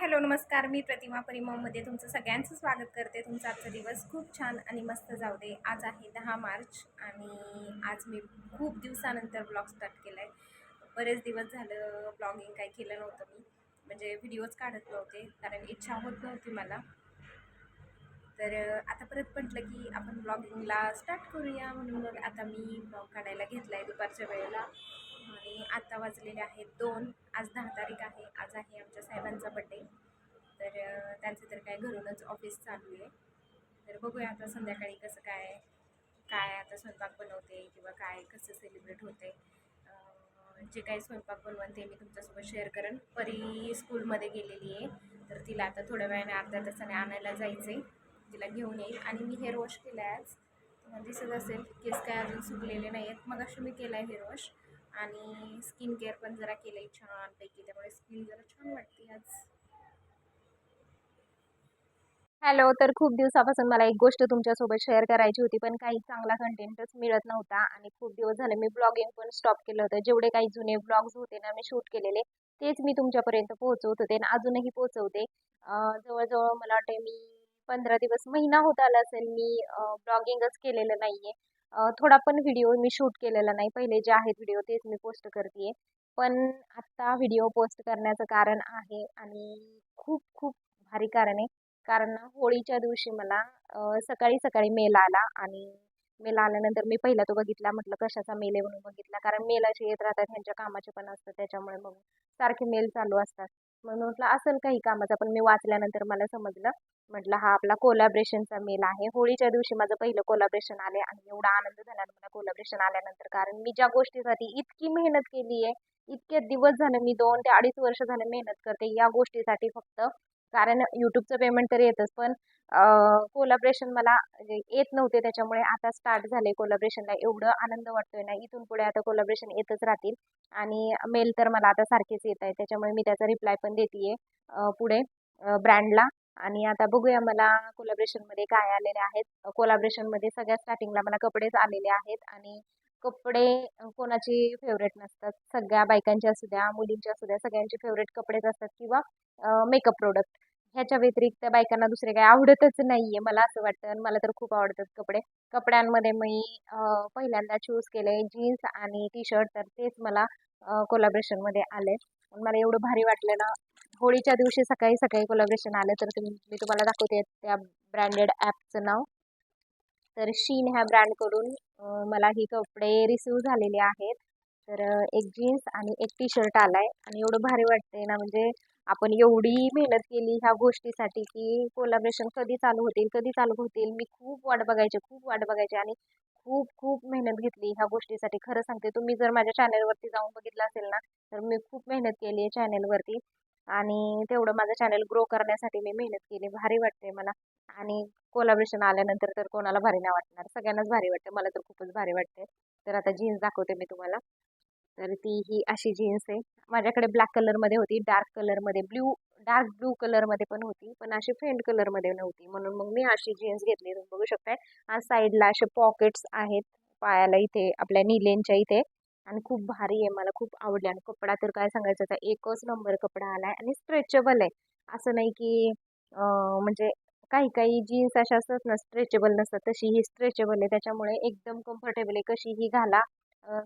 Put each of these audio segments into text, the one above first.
Hello नमस्कार. मी प्रतिमा परिमममध्ये तुमचं सगळ्यांचं स्वागत करते. तुमचा आजचा दिवस खूप छान आणि मस्त जाऊ दे. आज आहे 10 मार्च आणि आज मी खूप दिवसानंतर ब्लॉग स्टार्ट केला आहे. बरेच दिवस झालं ब्लॉगिंग काही केलं नव्हतं मी, म्हणजे व्हिडिओज काढत नव्हते कारण इच्छा होत नव्हती मला. तर आता परत म्हटलं की आपण ब्लॉगिंगला स्टार्ट करूया, म्हणून मग आता मी ब्लॉग काढायला घेतला आहे दुपारच्या वेळेला. आणि आता वाजलेले आहेत 2. आज 10 तारीख आहे. आज आहे आमच्या साहेबांचा बड्डे. तर त्यांचं तर काय घरूनच ऑफिस चालू आहे. तर बघूया आता संध्याकाळी कसं काय काय आता स्वयंपाक बनवते किंवा काय कसं सेलिब्रेट होते. जे काही स्वयंपाक बनवून ते मी तुमच्यासोबत शेअर करेन. परी स्कूलमध्ये गेलेली आहे, तर तिला आता थोड्या वेळाने अर्ध्या तासाने आणायला जायचं आहे. तिला घेऊन येईल. आणि मी हेअर वॉश केला आहे आज. तुम्हाला दिसत असेल केस काय अजून सुकलेले नाही आहेत. मग अशी मी केला आहे हेअर वॉश आणि स्किन केअर पण जरा केलं आहे छानपैकी, त्यामुळे स्किन जरा छान वाटते आज. हॅलो. तर खूप दिवसापासून मला एक गोष्ट तुमच्यासोबत शेअर करायची होती, पण काही चांगला कंटेंटच मिळत नव्हता आणि खूप दिवस झाले मी ब्लॉगिंग पण स्टॉप केलं होतं. जेवढे काही जुने ब्लॉग्स होते ना मी शूट केलेले, तेच मी तुमच्यापर्यंत पोहोचवत होते आणि अजूनही पोहोचवते. जवळजवळ मला वाटते मी 15 दिवस, महिना होत आला असेल मी ब्लॉगिंगच केलेलं नाहीये. थोडा पण व्हिडिओ मी शूट केलेला नाही. पहिले जे आहेत व्हिडिओ तेच मी पोस्ट करते. पण आत्ता व्हिडिओ पोस्ट करण्याचं कारण आहे आणि खूप खूप भारी कारण आहे. कारण ना होळीच्या दिवशी मला सकाळी सकाळी मेल आला आणि मेल आल्यानंतर मी पहिला तो बघितला. म्हटलं कशाचा मेल आहे म्हणून बघितला, कारण मेल असे येत राहतात, ह्यांच्या कामाचे पण असतात, त्याच्यामुळे मग सारखे मेल चालू असतात. म्हणून म्हटलं असेल काही कामाचा, पण मी वाचल्यानंतर मला समजलं. म्हटलं हा आपला कोलॅबरेशनचा मेल आहे. होळीच्या दिवशी माझं पहिलं कोलॅबरेशन आले आणि एवढा आनंद झाला मला कोलॅबरेशन आल्यानंतर, कारण मी ज्या गोष्टीसाठी इतकी मेहनत केली आहे, इतके दिवस झाले, मी 2 ते 2.5 वर्ष झाले मेहनत करते या गोष्टीसाठी फक्त. कारण यूट्यूबचं पेमेंट तर येतच, पण कोलॅबरेशन मला म्हणजे येत नव्हते, त्याच्यामुळे आता स्टार्ट झाले कोलॅबरेशनला. एवढं आनंद वाटतोय ना, इथून पुढे आता कोलॅबरेशन येतच राहतील. आणि मेल तर मला आता सारखेच येत आहे, त्याच्यामुळे मी त्याचा रिप्लाय पण देते पुढे ब्रँडला. आणि आता बघूया मला कोलॅबरेशनमध्ये काय आलेले आहेत. कोलॅबरेशनमध्ये सगळ्यात स्टार्टिंगला मला कपडेच आलेले आहेत आणि कपडे कोणाची फेवरेट नसतात. सगळ्या बायकांचे असू द्या, मुलींचे असू द्या, सगळ्यांचे फेवरेट कपडेच असतात किंवा मेकअप प्रोडक्ट. ह्याच्या व्यतिरिक्त बायकांना दुसरे काही आवडतच नाहीये, मला असं वाटतं. आणि मला तर खूप आवडतात कपडे. कपड्यांमध्ये मी पहिल्यांदा चूज केले जीन्स आणि टी शर्ट, तर तेच मला कोलॅबरेशनमध्ये आले. मला एवढं भारी वाटलं ना. होळीच्या दिवशी सकाळी सकाळी कोलॅबरेशन आलं, तर मी तुम्हाला दाखवते त्या ब्रँडेड ॲपचं नाव. तर शीन ह्या ब्रँडकडून मला ही कपडे रिसीव झालेले आहेत. तर एक जीन्स आणि एक टी शर्ट आलाय आणि एवढं भारी वाटतंय ना, म्हणजे आपण एवढी मेहनत केली ह्या गोष्टीसाठी की कोलॅबरेशन कधी चालू होतील, कधी चालू होतील. मी खूप वाट बघायचे, खूप वाट बघायचे आणि खूप खूप मेहनत घेतली ह्या गोष्टीसाठी. खरं सांगते, तुम्ही जर माझ्या चॅनलवरती जाऊन बघितलं असेल ना, तर मी खूप मेहनत केली आहे चॅनलवरती आणि तेवढं माझं चॅनल ग्रो करण्यासाठी मी मेहनत केली. भारी वाटते मला. आणि कोलॅबरेशन आल्यानंतर तर कोणाला भारी नाही वाटणार, सगळ्यांनाच भारी वाटते. मला तर खूपच भारी वाटते. तर आता जीन्स दाखवते मी तुम्हाला. तर ती ही अशी जीन्स आहे. माझ्याकडे ब्लॅक कलरमध्ये होती, डार्क कलरमध्ये, डार्क ब्लू कलरमध्ये पण होती, पण अशी फेंट कलरमध्ये नव्हती, म्हणून मग मी अशी जीन्स घेतली. तुम्ही बघू शकताय आज साईडला असे पॉकेट्स आहेत पायाला, इथे आपल्या निलेंच्या इथे. आणि खूप भारी आहे, मला खूप आवडले. आणि कपडा तर काय सांगायचं, आता एकच नंबर कपडा आलाय आणि स्ट्रेचेबल आहे. असं नाही की म्हणजे काही काही जीन्स अशा असतात ना स्ट्रेचेबल नसतात, तशी ही स्ट्रेचेबल आहे, त्याच्यामुळे एकदम कम्फर्टेबल आहे. कशीही घाला,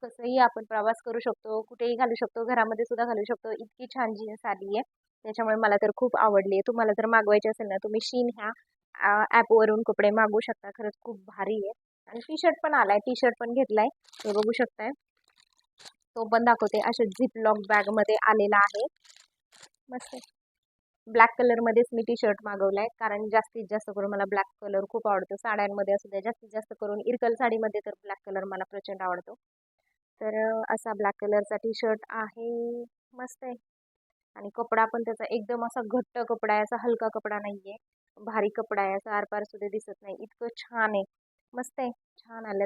कसंही आपण प्रवास करू शकतो, कुठेही घालू शकतो, घरामध्ये सुद्धा घालू शकतो. इतकी छान जीन्स आली आहे, त्याच्यामुळे मला तर खूप आवडली आहे. तुम्हाला जर मागवायची असेल ना, तुम्ही शीन ह्या ॲपवरून कपडे मागवू शकता. खरंच खूप भारी आहे. आणि टी शर्ट पण आलाय, टी शर्ट पण घेतलाय, हे बघू शकताय. तो पण दाखवते. अशा झिप लॉक बॅगमध्ये आलेला आहे, मस्त. ब्लॅक कलरमध्येच मी टी शर्ट मागवलाय, कारण जास्तीत जास्त करून मला ब्लॅक कलर खूप आवडतो. साड्यांमध्ये असू द्या, जास्तीत जास्त करून इरकल साडीमध्ये तर ब्लॅक कलर मला प्रचंड आवडतो. तर असा ब्लॅक कलरचा टी शर्ट आहे, मस्त आहे. आणि कपडा पण त्याचा एकदम असा घट्ट कपडा आहे, असा हलका कपडा नाहीये. भारी कपडा आहे, असा आरपार सुद्धा दिसत नाही, इतकं छान आहे. मस्त आहे, छान आलं.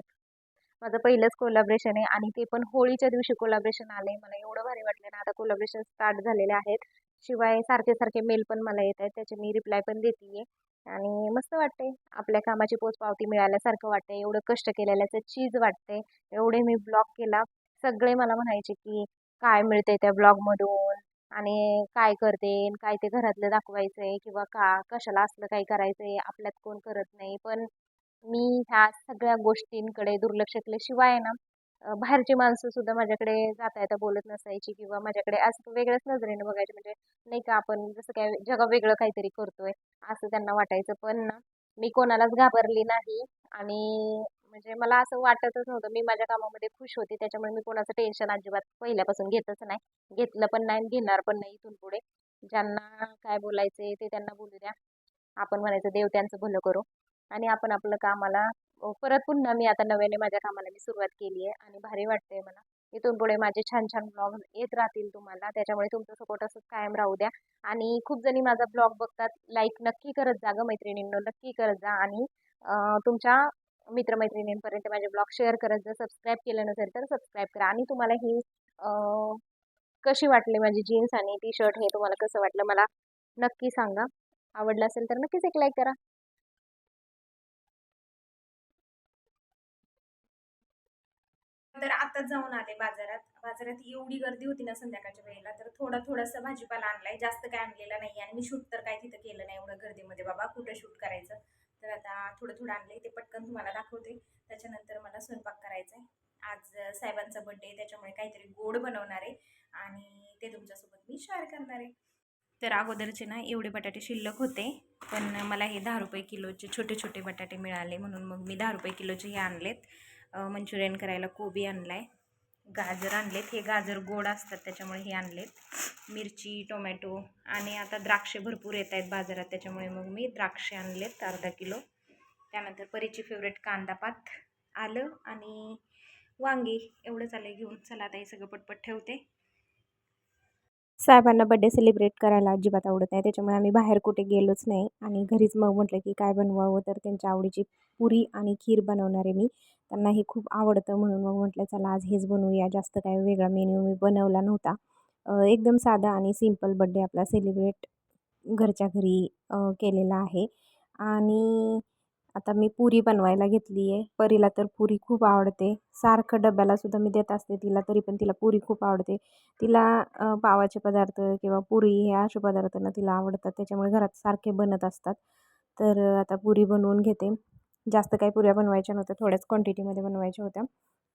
माझं पहिलंच कोलॅबरेशन आहे आणि ते पण होळीच्या दिवशी कोलॅबरेशन आले. मला एवढं भारी वाटलं ना. आता कोलॅबरेशन स्टार्ट झालेले आहेत, शिवाय सारखे सारखे मेल पण मला येत आहेत, त्याचे मी रिप्लाय पण देते. आणि मस्त वाटते, आपल्या कामाची पोचपावती मिळाल्यासारखं वाटते. एवढं कष्ट केलेल्याचं चीज वाटते. एवढे मी ब्लॉग केला, सगळे मला म्हणायचे की काय मिळते त्या ब्लॉगमधून, आणि काय करते आणि काय ते घरातलं दाखवायचंय किंवा कशाला असलं काही करायचंय आपल्यात कोण करत नाही. पण मी ह्या सगळ्या गोष्टींकडे दुर्लक्ष केल्याशिवाय ना बाहेरची माणसं सुद्धा माझ्याकडे जाता येता बोलत नसायची किंवा माझ्याकडे असं वेगळ्याच नजरेने बघायचे. म्हणजे नाही का आपण जसं काय जगा वेगळं काहीतरी करतोय असं त्यांना वाटायचं. पण ना मी कोणालाच घाबरली नाही आणि म्हणजे मला असं वाटतच नव्हतं. मी माझ्या कामामध्ये खुश होते, त्याच्यामुळे मी कोणाचं टेन्शन अजिबात पहिल्यापासून घेतच नाही. घेतलं पण नाही आणि घेणार पण नाही इथून पुढे. ज्यांना काय बोलायचंय ते त्यांना बोलू द्या. आपण म्हणायचं देव त्यांचं भलं करो आणि आपण आपलं कामाला परत पुन्हा मी आता नव्याने माझ्या कामाला मी सुरुवात केली आहे आणि भारी वाटतंय मला. इथून पुढे माझे छान छान ब्लॉग येत राहतील तुम्हाला. त्याच्यामुळे तुमचा सपोर्ट असंच कायम राहू द्या. आणि खूप जणी माझा ब्लॉग बघतात. लाईक नक्की करत जा गं मैत्रिणींनो, नक्की करत जा. आणि तुमच्या मित्रमैत्रिणींपर्यंत माझे ब्लॉग शेअर करत जा. सबस्क्राईब केलं नसेल तर सबस्क्राईब करा. आणि तुम्हाला ही कशी वाटली माझी जीन्स आणि टी शर्ट हे तुम्हाला कसं वाटलं मला नक्की सांगा. आवडलं असेल तर नक्कीच एक लाईक करा. तर आताच जाऊन आले बाजारात. बाजारात एवढी गर्दी होती ना संध्याकाळच्या वेळेला, तर थोडासा भाजीपाला आणलाय, जास्त काय आणलेला नाही. आणि मी शूट तर काय तिथं केलं नाही एवढं गर्दीमध्ये, बाबा कुठं शूट करायचं. तर आता थोडं आणलंय, ते पटकन तुम्हाला दाखवते. त्याच्यानंतर मला स्वयंपाक करायचा आहे. आज साहेबांचा बर्थडे, त्याच्यामुळे काहीतरी गोड बनवणार आहे आणि ते तुमच्यासोबत मी शेअर करणार आहे. तर अगोदरचे ना एवढे बटाटे शिल्लक होते, पण मला हे 10 रुपये किलोचे छोटे छोटे बटाटे मिळाले, म्हणून मग मी 10 रुपये किलोचे हे आणलेत. मंचुरियन करायला कोबी आणलाय, गाजर आणलेत. हे गाजर गोड असतात त्याच्यामुळे हे आणलेत. मिरची, टोमॅटो आणि आता द्राक्षे भरपूर येत आहेत बाजारात, त्याच्यामुळे मग मी द्राक्षे आणलेत अर्धा किलो. त्यानंतर परीची फेवरेट कांदा पात, आलं आणि वांगी, एवढंच आलं घेऊन. चला आता हे सगळं पटपट ठेवते. साहेबांना बड्डे सेलिब्रेट करायला अजिबात आवडत नाही, त्याच्यामुळे आम्ही बाहेर कुठे गेलोच नाही आणि घरीच मग म्हटलं की काय बनवावं, तर त्यांच्या आवडीची पुरी आणि खीर बनवणार आहे मी. त्यांना हे खूप आवडतं म्हणून मग म्हटलं चला आज हेच बनवूया. जास्त काय वेगळा मेन्यू मी बनवला नव्हता. एकदम साधा आणि सिम्पल बड्डे आपला सेलिब्रेट घरच्या घरी केलेला आहे. आणि आता मी पुरी बनवायला घेतली आहे. परीला तर पुरी खूप आवडते. सारखं डब्याला सुद्धा मी देत असते तिला, तरी पण तिला पुरी खूप आवडते. तिला पावाचे पदार्थ किंवा पुरी हे असे पदार्थ ना तिला आवडतात, त्याच्यामुळे घरात सारखे बनत असतात. तर आता पुरी बनवून घेते. जास्त काही पुऱ्या बनवायच्या नव्हत्या, थोड्याच क्वांटिटीमध्ये बनवायच्या होत्या.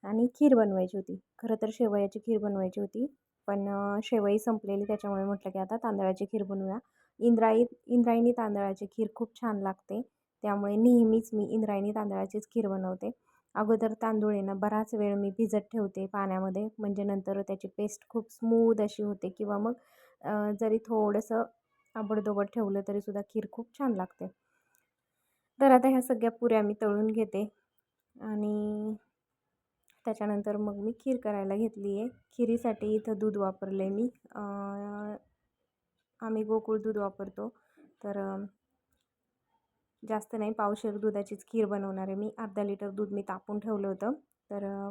आणि खीर बनवायची होती. खरं तर शेवयाची खीर बनवायची होती, पण शेवई संपलेली, त्याच्यामुळे म्हटलं की आता तांदळाची खीर बनवूया. इंद्रायणी तांदळाची खीर खूप छान लागते, त्यामुळे नेहमीच मी इंद्रायणी तांदळाचीच खीर बनवते. अगोदर तांदूळ आहे ना बराच वेळ मी भिजत ठेवते पाण्यामध्ये, म्हणजे नंतर त्याची पेस्ट खूप स्मूद अशी होते. किंवा मग जरी थोडंसं आबडधोबड ठेवलं तरीसुद्धा खीर खूप छान लागते. तर आता ह्या सगळ्या पुऱ्या मी तळून घेते आणि त्याच्यानंतर मग मी खीर करायला घेतली आहे. खिरीसाठी इथं दूध वापरले मी. आम्ही गोकुळ दूध वापरतो. तर जास्त नाही, पावशेर दुधाचीच खीर बनवणार आहे मी. अर्धा लिटर दूध मी तापून ठेवलं होतं, तर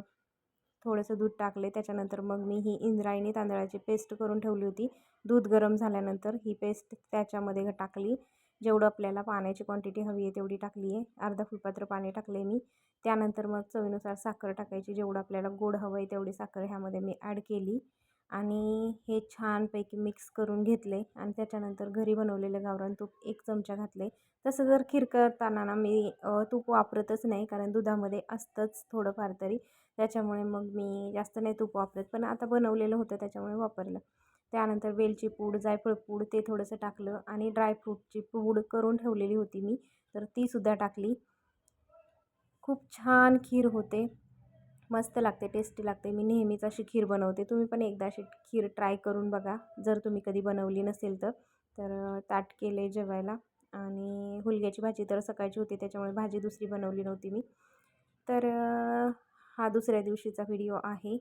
थोडंसं दूध टाकले. त्याच्यानंतर मग मी ही इंद्रायणी तांदळाची पेस्ट करून ठेवली होती. दूध गरम झाल्यानंतर ही पेस्ट त्याच्यामध्ये टाकली. जेवढं आपल्याला पाण्याची क्वांटिटी हवी आहे तेवढी टाकली आहे. अर्धा फुलपात्र पाणी टाकले मी. त्यानंतर मग चवीनुसार साखर टाकायची. जेवढं आपल्याला गोड हवं आहे तेवढी साखर ह्यामध्ये मी ॲड केली आणि हे छानपैकी मिक्स करून घेतले. आणि त्याच्यानंतर घरी बनवलेलं गावरान तूप 1 चमचा घातले. तसं जर खीर करताना ना मी तूप वापरतच नाही, कारण दुधामध्ये असतंच थोडंफार तरी, त्याच्यामुळे मग मी जास्त नाही तूप वापरत. पण आता बनवलेलं होतं त्याच्यामुळे वापरलं. त्यानंतर वेलची पूड, जायफळ पूड ते थोडंसं टाकलं आणि ड्रायफ्रूटची पूड करून ठेवलेली होती मी, तर तीसुद्धा टाकली. खूप छान खीर होते, मस्त लागते, टेस्टी लागते. मी नेहमीच अशी खीर बनवते. तुम्ही पण एकदा अशी खीर ट्राय करून बघा, जर तुम्ही कधी बनवली नसेल तर. तर ताट केले जेवायला आणि हुलग्याची भाजी तर सकाळची होती, त्याच्यामुळे भाजी दुसरी बनवली नव्हती मी. तर हा दुसऱ्या दिवशीचा व्हिडिओ आहे.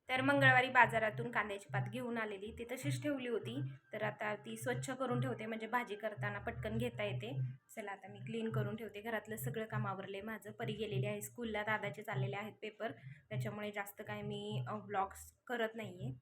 तर मंगळवारी बाजारातून कांद्याची पात घेऊन आलेली, ती तशीच ठेवली होती. तर आता ती स्वच्छ करून ठेवते, म्हणजे भाजी करताना पटकन घेता येते. चला आता मी क्लीन करून ठेवते. घरातलं सगळं काम आवरले माझं. परी गेलेली आहे स्कूलला, दादाचे चाललेले आहेत पेपर, त्याच्यामुळे जास्त काय मी व्लॉग्स करत नाही आहे.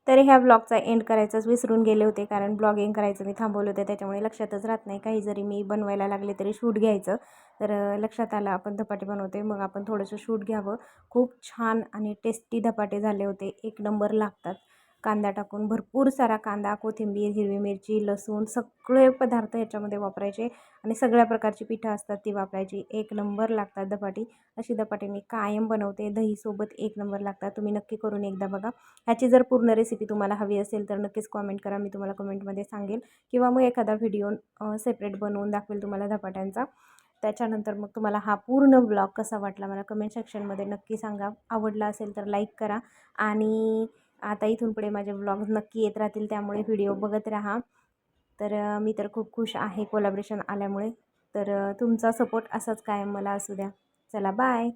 तर ह्या ब्लॉगचा एंड करायचंच विसरून गेले होते, कारण ब्लॉगिंग करायचं मी थांबवलं होतं, त्याच्यामुळे लक्षातच राहत नाही. काही जरी मी बनवायला लागले तरी शूट घ्यायचं. तर लक्षात आलं आपण धपाटे बनवते, मग आपण थोडंसं शूट घ्यावं. खूप छान आणि टेस्टी धपाटे झाले होते, एक नंबर लागतात. कांदा टाकून भरपूर सारा कांदा, कोथिंबीर, हिरवी मिरची, लसूण सगळे पदार्थ ह्याच्यामध्ये वापरायचे आणि सगळ्या प्रकारची पिठं असतात ती वापरायची. एक नंबर लागतात धपाटी. अशी धपाटे मी कायम बनवते, दहीसोबत एक नंबर लागतात. तुम्ही नक्की करून एकदा बघा. ह्याची जर पूर्ण रेसिपी तुम्हाला हवी असेल तर नक्कीच कॉमेंट करा, मी तुम्हाला कमेंटमध्ये सांगेल, किंवा मग एखादा व्हिडिओ सेपरेट बनवून दाखवेल तुम्हाला धपाट्यांचा. त्याच्यानंतर मग तुम्हाला हा पूर्ण ब्लॉग कसा वाटला मला कमेंट सेक्शनमध्ये नक्की सांगा. आवडला असेल तर लाईक करा आणि आता इथून पुढे माझे व्लॉग्स नक्की येत राहतील, त्यामुळे व्हिडिओ बघत राहा. तर मी तर खूप खुश आहे कोलॅबरेशन आल्यामुळे. तर तुमचा सपोर्ट असाच कायम मला असू द्या. चला बाय.